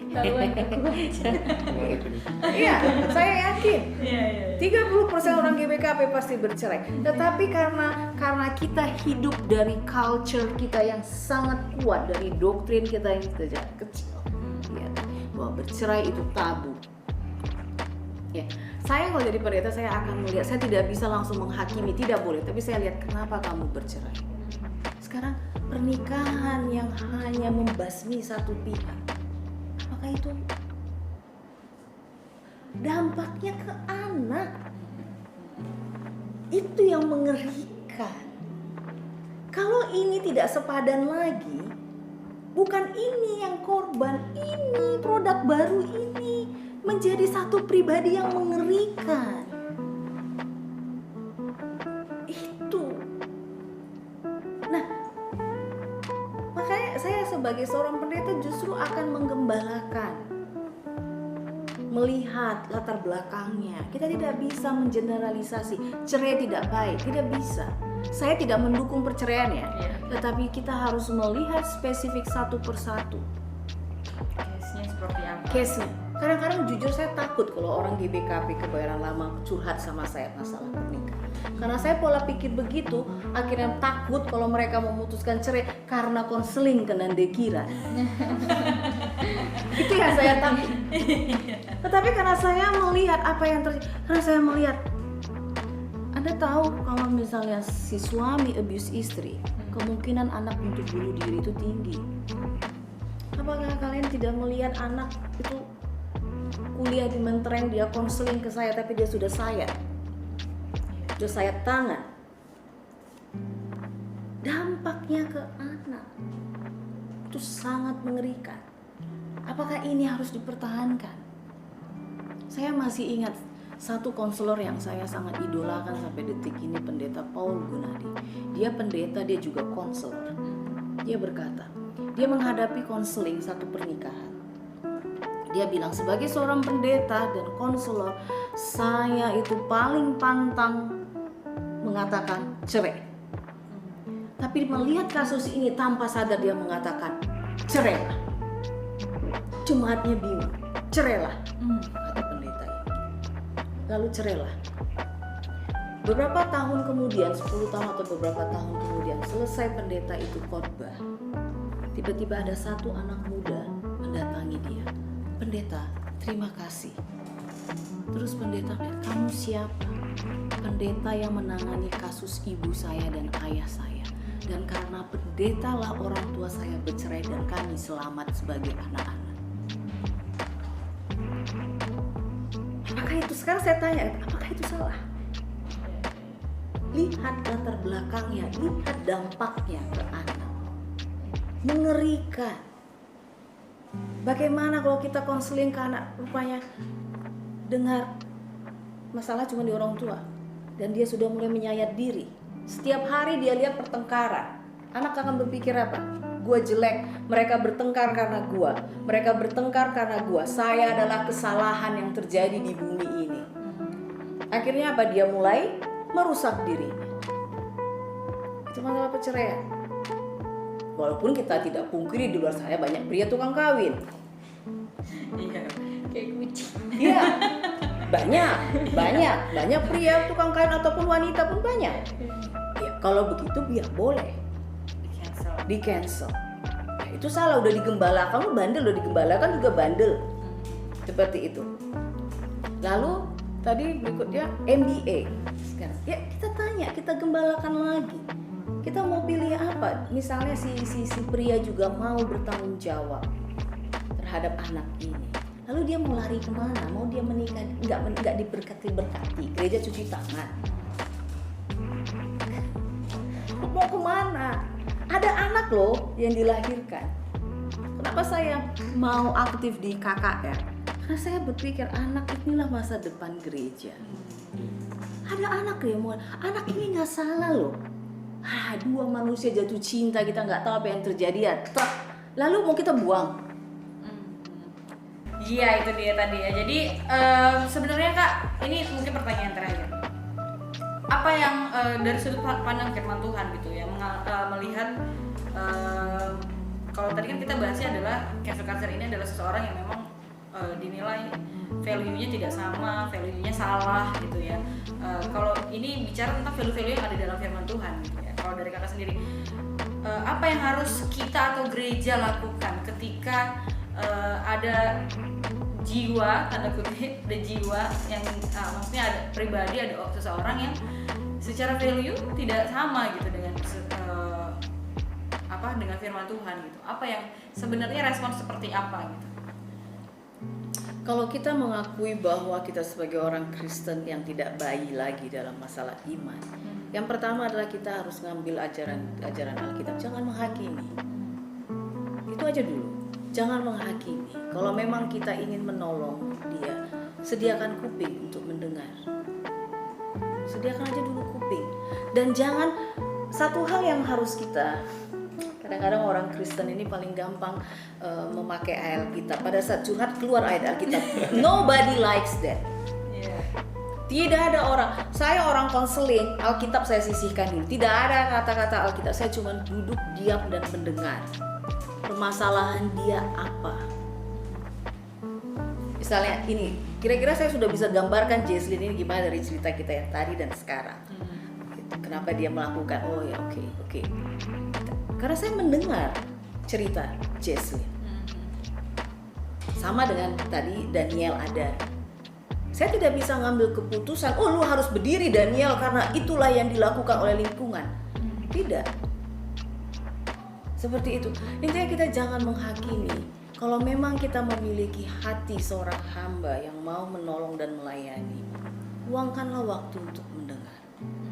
Ketahuan aku aja.
Menarik ini.
Iya, saya yakin.
Iya.
30% orang GBKP pasti bercerai. Tetapi karena kita hidup dari culture kita yang sangat kuat, dari doktrin kita yang sejak kecil, ya, bahwa bercerai itu tabu. Ya, saya kalau jadi pendeta saya akan melihat, saya tidak bisa langsung menghakimi, tidak boleh, tapi saya lihat kenapa kamu bercerai. Sekarang pernikahan yang hanya membasmi satu pihak, apakah itu dampaknya ke anak? Itu yang mengerikan. Kalau ini tidak sepadan lagi, bukan ini yang korban, ini produk baru ini menjadi satu pribadi yang mengerikan. Itu. Nah, makanya saya sebagai seorang pendeta justru akan menggembalakan, melihat latar belakangnya. Kita tidak bisa mengeneralisasi cerai tidak baik, tidak bisa. Saya tidak mendukung perceraian ya, tetapi kita harus melihat spesifik satu persatu.
Case-nya seperti apa?
Case-nya. Kadang-kadang jujur saya takut kalau orang di BKP Kebayoran Lama curhat sama saya masalah pernikahan. Karena saya pola pikir begitu, akhirnya takut kalau mereka memutuskan cerai karena konseling ke Nandekira. Itu yang saya takut. Tetapi karena saya melihat apa yang terjadi, karena saya melihat, Anda tahu kalau misalnya si suami abuse istri, kemungkinan anak untuk bunuh diri itu tinggi. Apakah kalian tidak melihat anak itu kuliah di mentereng, dia konseling ke saya tapi dia sudah sayat tangan? Dampaknya ke anak itu sangat mengerikan. Apakah ini harus dipertahankan? Saya masih ingat satu konselor yang saya sangat idolakan sampai detik ini, pendeta Paul Gunadi. Dia pendeta, dia juga konselor. Dia berkata, dia menghadapi konseling satu pernikahan. Dia bilang, sebagai seorang pendeta dan konselor, saya itu paling pantang mengatakan cerai. Tapi melihat kasus ini tanpa sadar dia mengatakan cerailah. Jemaatnya bingung, cerailah, kata pendeta ini. Lalu cerailah. Beberapa tahun kemudian, 10 tahun atau beberapa tahun kemudian, selesai pendeta itu khotbah, tiba-tiba ada satu anak muda mendatangi dia. Pendeta, terima kasih. Terus pendeta, kamu siapa? Pendeta yang menangani kasus ibu saya dan ayah saya. Dan karena pendeta lah orang tua saya bercerai dan kami selamat sebagai anak-anak. Apakah itu, sekarang saya tanya, apakah itu salah? Lihat latar belakangnya, lihat dampaknya ke anak. Mengerikan. Bagaimana kalau kita konseling ke anak, rupanya dengar masalah cuma di orang tua dan dia sudah mulai menyayat diri. Setiap hari dia lihat pertengkaran. Anak akan berpikir apa? Gua jelek, mereka bertengkar karena gua. Mereka bertengkar karena gua. Saya adalah kesalahan yang terjadi di bumi ini. Akhirnya apa? Dia mulai merusak dirinya. Itu masalah perceraian. Walaupun kita tidak pungkiri di luar sana banyak pria tukang kawin.
Iya.
Kayak kucing.
Iya. Banyak pria tukang kawin ataupun wanita pun banyak. Ya, kalau begitu biar boleh di cancel. Ya, itu salah, udah digembalakan, lu bandel, udah digembalakan juga bandel. Seperti itu. Lalu tadi berikutnya MBA. Sekarang ya kita tanya, kita gembalakan lagi. Kita mau pilih apa? Misalnya si pria juga mau bertanggung jawab terhadap anak ini. Lalu dia mau lari kemana? Mau dia menikah? Nggak diberkati. Gereja cuci tangan. Mau kemana? Ada anak loh yang dilahirkan. Kenapa saya mau aktif di KKR? Karena saya berpikir anak inilah masa depan gereja. Ada anak yang mau, anak ini nggak salah loh. Dua manusia jatuh cinta, kita nggak tahu apa yang terjadi ya. Lalu mau kita buang.
Iya, itu dia tadi ya. Jadi sebenarnya Kak, ini mungkin pertanyaan terakhir. Apa yang dari sudut pandang firman Tuhan gitu ya, melihat kalau tadi kan kita bahasnya adalah cancel culture ini adalah seseorang yang memang dinilai value-nya tidak sama, value-nya salah gitu ya. Kalau ini bicara tentang value-value yang ada dalam firman Tuhan gitu ya. Kalau dari kakak sendiri, apa yang harus kita atau gereja lakukan ketika ada jiwa, tanda kutip, ada jiwa yang maksudnya ada pribadi, ada seseorang yang secara value tidak sama gitu dengan dengan firman Tuhan gitu. Apa yang sebenarnya respon seperti apa gitu?
Kalau kita mengakui bahwa kita sebagai orang Kristen yang tidak bayi lagi dalam masalah iman, yang pertama adalah kita harus ngambil ajaran Alkitab. Jangan menghakimi. Itu aja dulu. Jangan menghakimi. Kalau memang kita ingin menolong dia, sediakan kuping untuk mendengar. Sediakan aja dulu kuping. Dan jangan, satu hal yang harus kita, kadang-kadang orang Kristen ini paling gampang memakai ayat Alkitab. Pada saat curhat keluar ayat Alkitab. Nobody likes that.
Yeah.
Tidak ada orang, saya orang konseling, Alkitab saya sisihkan dulu. Tidak ada kata-kata Alkitab, saya cuma duduk diam dan mendengar. Permasalahan dia apa? Misalnya ini, kira-kira saya sudah bisa gambarkan Jesslyn ini gimana dari cerita kita yang tadi dan sekarang. Kenapa dia melakukan? Oh ya, oke. Karena saya mendengar cerita Jesslyn. Sama dengan tadi Daniel ada. Saya tidak bisa ngambil keputusan, oh lu harus berdiri Daniel karena itulah yang dilakukan oleh lingkungan. Tidak. Seperti itu. Intinya kita jangan menghakimi. Kalau memang kita memiliki hati seorang hamba yang mau menolong dan melayani, luangkanlah waktu untuk mendengar.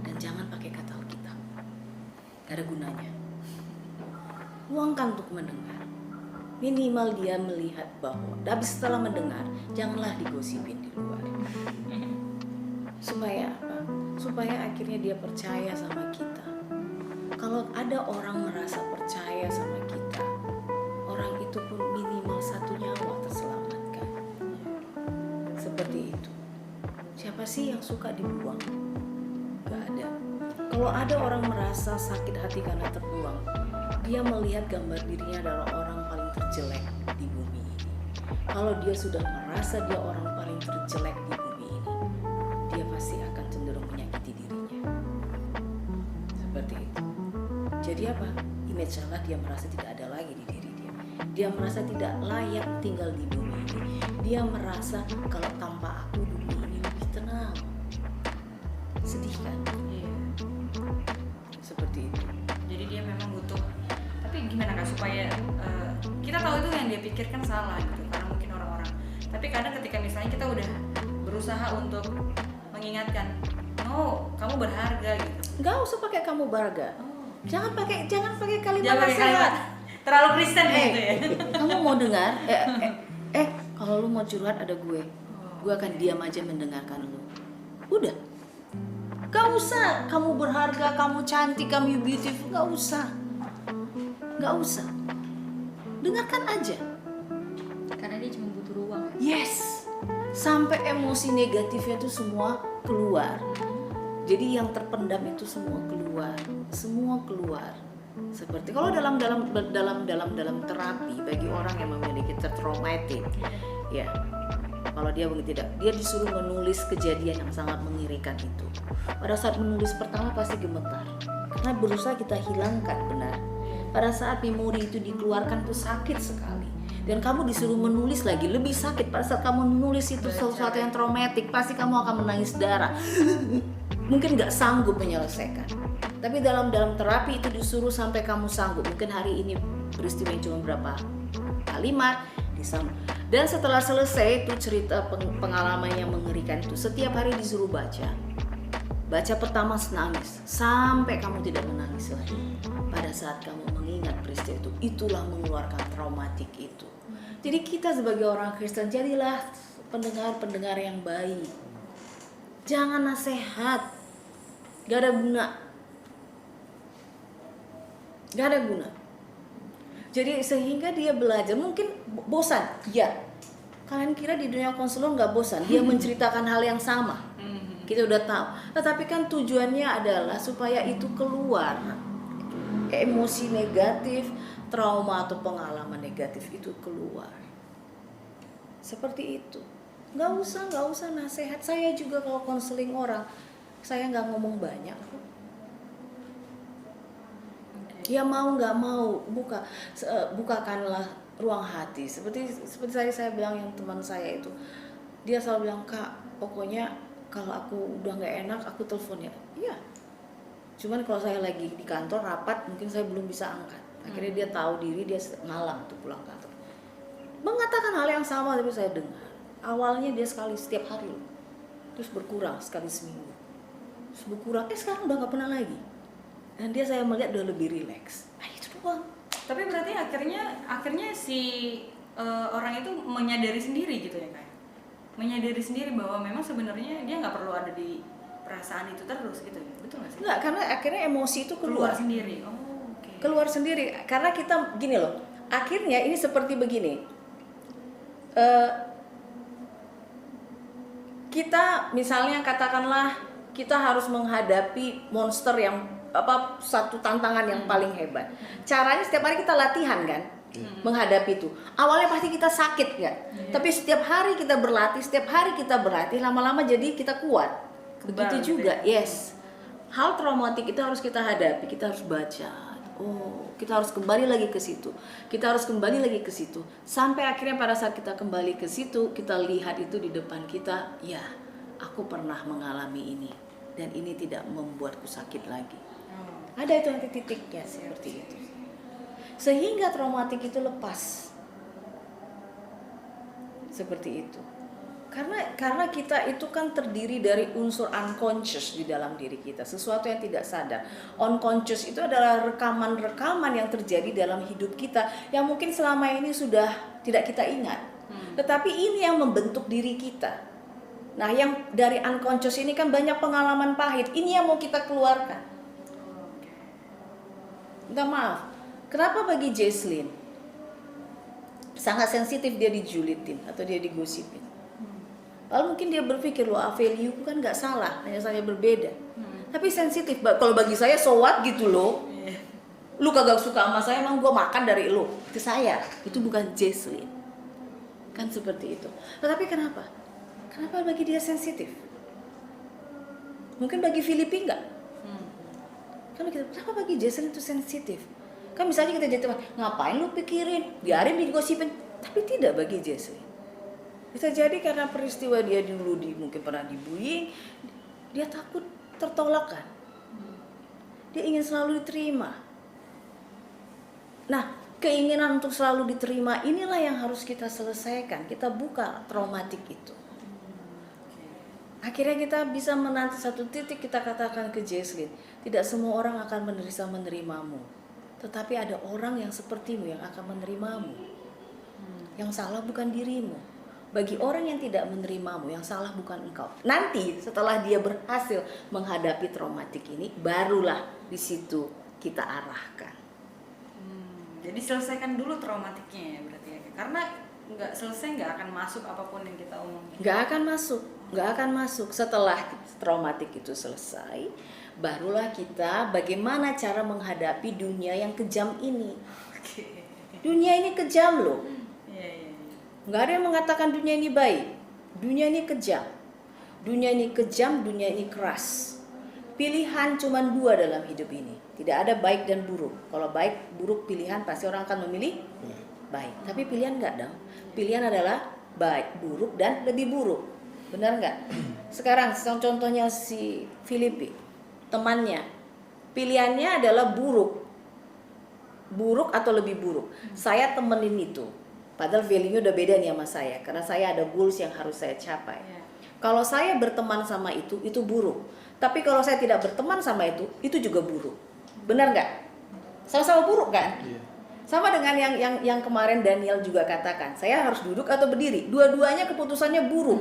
Dan jangan pakai kata Alkitab. Gak ada gunanya. Luangkan untuk mendengar. Minimal dia melihat bahwa habis setelah mendengar, janganlah digosipin di luar. Supaya apa? Supaya akhirnya dia percaya sama kita. Kalau ada orang merasa percaya sama kita, orang itu pun minimal satu nyawa terselamatkan. Seperti itu. Siapa sih yang suka dibuang? Gak ada. Kalau ada orang merasa sakit hati karena terbuang, dia melihat gambar dirinya adalah orang paling terjelek di bumi ini. Kalau dia sudah merasa dia orang paling terjelek di bumi ini, dia pasti akan cenderung menyakiti dirinya. Seperti itu. Jadi apa? Image salah dia merasa tidak ada lagi di diri dia. Dia merasa tidak layak tinggal di bumi ini. Dia merasa kalau tanpa aku bumi ini lebih tenang. Sedih kan?
Iya.
Seperti itu.
Jadi dia memang butuh. Tapi gimana kak supaya kita tahu itu yang dia pikirkan salah gitu karena mungkin orang-orang. Tapi kadang ketika misalnya kita udah berusaha untuk mengingatkan, no kamu berharga gitu.
Nggak usah pakai kamu berharga. Jangan pakai kalimat
Jangan pakai kalimat terlalu Kristen gitu ya.
Kamu mau dengar? Kalau lu mau curhat ada gue akan diam aja mendengarkan lu. Udah. Gak usah kamu berharga, kamu cantik, kamu beautiful, gak usah. Dengarkan aja.
Karena dia cuma butuh ruang.
Yes. Sampai emosi negatifnya itu semua keluar. Jadi yang terpendam itu semua keluar. Seperti kalau dalam terapi bagi orang yang memiliki traumatik, ya. Kalau dia tidak, dia disuruh menulis kejadian yang sangat mengerikan itu. Pada saat menulis pertama pasti gemetar, karena berusaha kita hilangkan benar. Pada saat memori itu dikeluarkan itu sakit sekali. Dan kamu disuruh menulis lagi lebih sakit. Pada saat kamu menulis itu sesuatu yang traumatik, pasti kamu akan menangis darah. Mungkin nggak sanggup menyelesaikan. Tapi dalam terapi itu disuruh sampai kamu sanggup. Mungkin hari ini peristiwa yang cuma berapa kalimat disambung. Dan setelah selesai itu cerita pengalaman yang mengerikan itu, setiap hari disuruh baca. Baca pertama nangis sampai kamu tidak menangis lagi. Pada saat kamu mengingat peristiwa itu, itulah mengeluarkan traumatik itu. Jadi kita sebagai orang Kristen jadilah pendengar yang baik. Jangan nasihat, gak ada guna. Jadi sehingga dia belajar, mungkin bosan, ya. Kalian kira di dunia konselor gak bosan? Dia menceritakan hal yang sama. Kita udah tahu. Tetapi kan tujuannya adalah supaya itu keluar. Emosi negatif, trauma atau pengalaman negatif itu keluar. Seperti itu. Nggak usah nasihat. Saya juga kalau konseling orang, saya nggak ngomong banyak. Ya mau nggak mau, bukakanlah ruang hati. Seperti saya bilang yang teman saya itu, dia selalu bilang, Kak, pokoknya kalau aku udah nggak enak, aku telepon ya. Iya. Cuman kalau saya lagi di kantor rapat, mungkin saya belum bisa angkat. Akhirnya dia tahu diri, dia ngalang tuh pulang kantor. Mengatakan hal yang sama, tapi saya dengar. Awalnya dia sekali setiap hari loh. Terus berkurang sekali seminggu. Terus berkurang, sekarang udah nggak pernah lagi. Dan dia saya melihat udah lebih rileks. Nah itu doang.
Tapi berarti akhirnya si orang itu menyadari sendiri gitu ya Kak? Menyadari sendiri bahwa memang sebenarnya dia nggak perlu ada di perasaan itu terus gitu ya? Betul nggak sih?
Enggak, karena akhirnya emosi itu keluar
sendiri. Oh, okay.
Keluar sendiri. Karena kita gini loh. Akhirnya ini seperti begini. Kita misalnya katakanlah kita harus menghadapi monster yang satu tantangan yang paling hebat. Caranya setiap hari kita latihan kan, menghadapi itu. Awalnya pasti kita sakit kan, tapi setiap hari kita berlatih, lama-lama jadi kita kuat. Begitu juga, yes. Hal traumatik itu harus kita hadapi, kita harus baca. Oh, kita harus kembali lagi ke situ. Sampai akhirnya pada saat kita kembali ke situ, kita lihat itu di depan kita, ya, aku pernah mengalami ini dan ini tidak membuatku sakit lagi. Ada itu nanti titiknya seperti itu. Sehingga traumatik itu lepas. Seperti itu. Karena kita itu kan terdiri dari unsur unconscious di dalam diri kita, sesuatu yang tidak sadar. Unconscious itu adalah rekaman-rekaman yang terjadi dalam hidup kita yang mungkin selama ini sudah tidak kita ingat. Tetapi ini yang membentuk diri kita. Nah, yang dari unconscious ini kan banyak pengalaman pahit. Ini yang mau kita keluarkan. Minta maaf. Kenapa bagi Jesslyn sangat sensitif dia dijulitin atau dia digosipin? Lalu mungkin dia berpikir, loh, value kan nggak salah, hanya saja berbeda. Tapi sensitif. Kalau bagi saya so what gitu loh. Lu kagak suka sama saya, emang gue makan dari lu. Itu saya, itu bukan Jesslyn. Kan seperti itu. Tetapi kenapa? Kenapa bagi dia sensitif? Mungkin bagi Filipi enggak? Kan kenapa bagi Jesslyn itu sensitif? Kan misalnya kita jadi teman, ngapain lu pikirin? Biarin digosipin. Tapi tidak bagi Jesslyn. Bisa jadi karena peristiwa dia dulu mungkin pernah dibullying, dia takut tertolak kan. Dia ingin selalu diterima. Nah, keinginan untuk selalu diterima inilah yang harus kita selesaikan. Kita buka traumatik itu. Akhirnya kita bisa menanti satu titik, kita katakan ke Jesslyn, tidak semua orang akan menerimamu. Tetapi ada orang yang sepertimu yang akan menerimamu. Yang salah bukan dirimu. Bagi orang yang tidak menerimamu, yang salah bukan engkau. Nanti setelah dia berhasil menghadapi traumatik ini, barulah di situ kita arahkan.
Jadi selesaikan dulu traumatiknya ya berarti ya. Karena nggak selesai nggak akan masuk apapun yang kita omongin. Nggak akan masuk. Setelah traumatik itu selesai, barulah kita bagaimana cara menghadapi dunia yang kejam ini. Dunia ini kejam loh. Nggak ada yang mengatakan dunia ini baik. Dunia ini kejam. Dunia ini keras. Pilihan cuma 2 dalam hidup ini. Tidak ada baik dan buruk. Kalau baik, buruk pilihan pasti orang akan memilih baik. Tapi pilihan nggak dong. Pilihan adalah baik, buruk, dan lebih buruk. Benar nggak? Sekarang contohnya si Filipi, temannya. Pilihannya adalah buruk. Buruk atau lebih buruk. Saya temenin itu. Padahal value-nya udah beda nih sama saya. Karena saya ada goals yang harus saya capai. Kalau saya berteman sama itu buruk. Tapi kalau saya tidak berteman sama itu juga buruk. Benar nggak? Sama-sama buruk kan? Sama dengan yang kemarin Daniel juga katakan, saya harus duduk atau berdiri. Dua-duanya keputusannya buruk.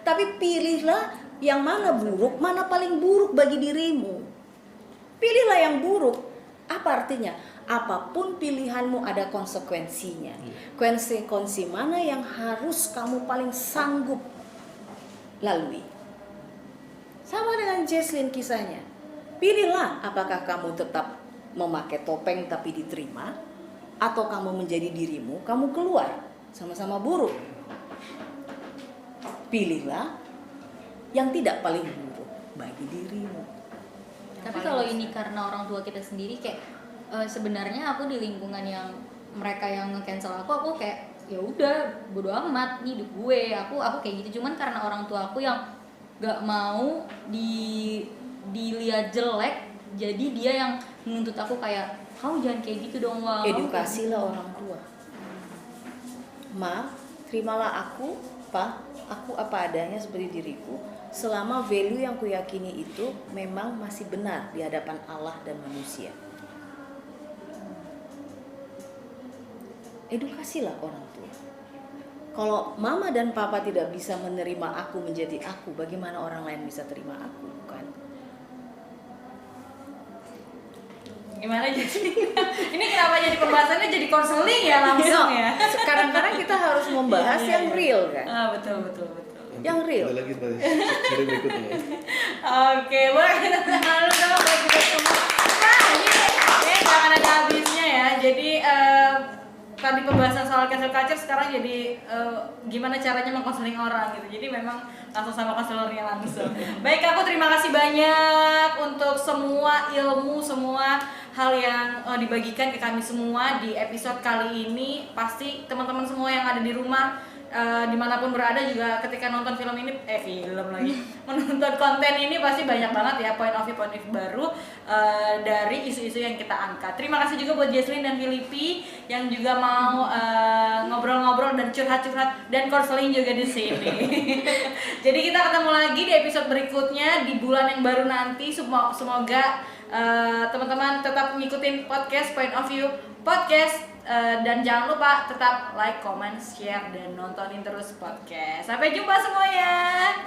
Tapi pilihlah yang mana buruk, mana paling buruk bagi dirimu. Pilihlah yang buruk. Apa artinya? Apapun pilihanmu ada konsekuensinya. Konsekuensi mana yang harus kamu paling sanggup lalui. Sama dengan Jesslyn kisahnya. Pilihlah apakah kamu tetap memakai topeng tapi diterima,
atau kamu menjadi dirimu, kamu keluar sama-sama buruk. Pilihlah yang tidak paling buruk bagi dirimu.
Tapi kalau ini karena orang tua kita sendiri, kayak sebenarnya aku di lingkungan yang mereka yang nge-cancel aku kayak ya udah bodo amat, nih hidup gue, aku kayak gitu. Cuman karena orang tua aku yang gak mau dilihat jelek, jadi dia yang menuntut aku kayak kamu jangan kayak gitu dong. Wah,
Edukasilah orang tua. Ma, terimalah aku, Pa, aku apa adanya seperti diriku, selama value yang kuyakini itu memang masih benar di hadapan Allah dan manusia. Edukasilah orang tua. Kalau mama dan papa tidak bisa menerima aku menjadi aku, bagaimana orang lain bisa terima aku, bukan?
Gimana jadi? Ini kenapa jadi pembahasannya jadi konseling ya langsung ya?
Kadang-kadang kita harus membahas
Iya,
yang real kan?
Betul.
Yang real.
Ada lagi tadi seri berikutnya ya.
Oke, boleh kita lalu dong buat kita semua. Nah, ini nggak akan ada habisnya ya. Jadi tadi pembahasan soal cancel culture, sekarang jadi gimana caranya mengkonseling orang gitu. Jadi memang langsung sama konselornya langsung. Baik, aku terima kasih banyak untuk semua ilmu, semua hal yang dibagikan ke kami semua di episode kali ini. Pasti teman-teman semua yang ada di rumah, dimanapun berada juga ketika nonton film ini, menonton konten ini pasti banyak banget ya point of view baru dari isu-isu yang kita angkat. Terima kasih juga buat Jesslyn dan Filipi yang juga mau ngobrol-ngobrol dan curhat-curhat dan konseling juga di sini. Jadi kita ketemu lagi di episode berikutnya di bulan yang baru nanti. Semoga teman-teman tetap ngikutin podcast Point of View Podcast. Dan jangan lupa tetap like, comment, share, dan nontonin terus podcast. Sampai jumpa semuanya.